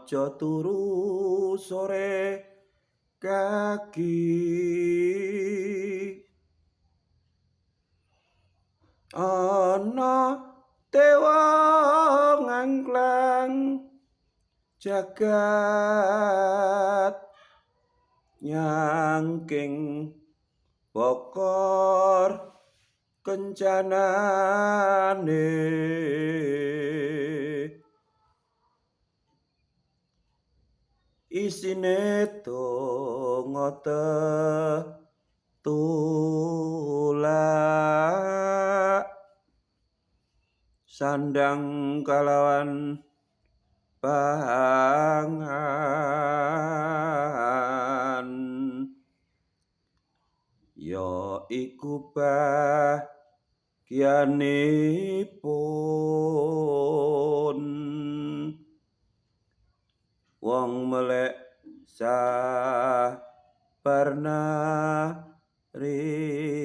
aja turu sore kaki ana dewa ngangklang jagat nyangking bokor kencanane isine donga tulak sandang kalawan pangan ya iku bagianipun wong melek sabarna rimo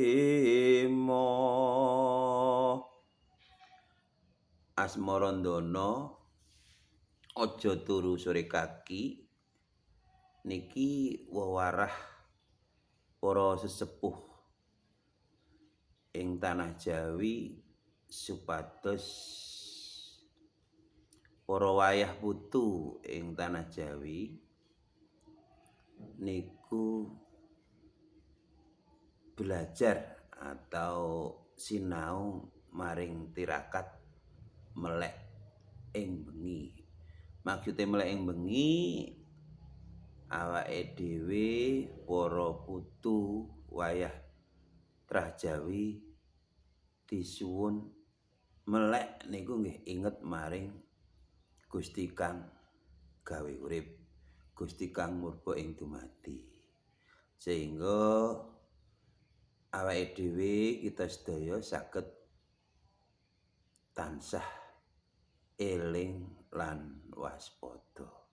Asmarandana aja turu sore kaki niki wewarah para sesepuh ing tanah Jawi supados para wayah putu ing tanah Jawi niku belajar atau sinau maring tirakat melek ing bengi. Maksude melek ing bengi awake dhewe para putu wayah trah Jawi disuwun melek niku nggih inget maring Gusti Kang gawe urip, Gusti Kang murba ing dumati. Sehingga awake dhewe kita sedaya saged tansah eling lan waspada.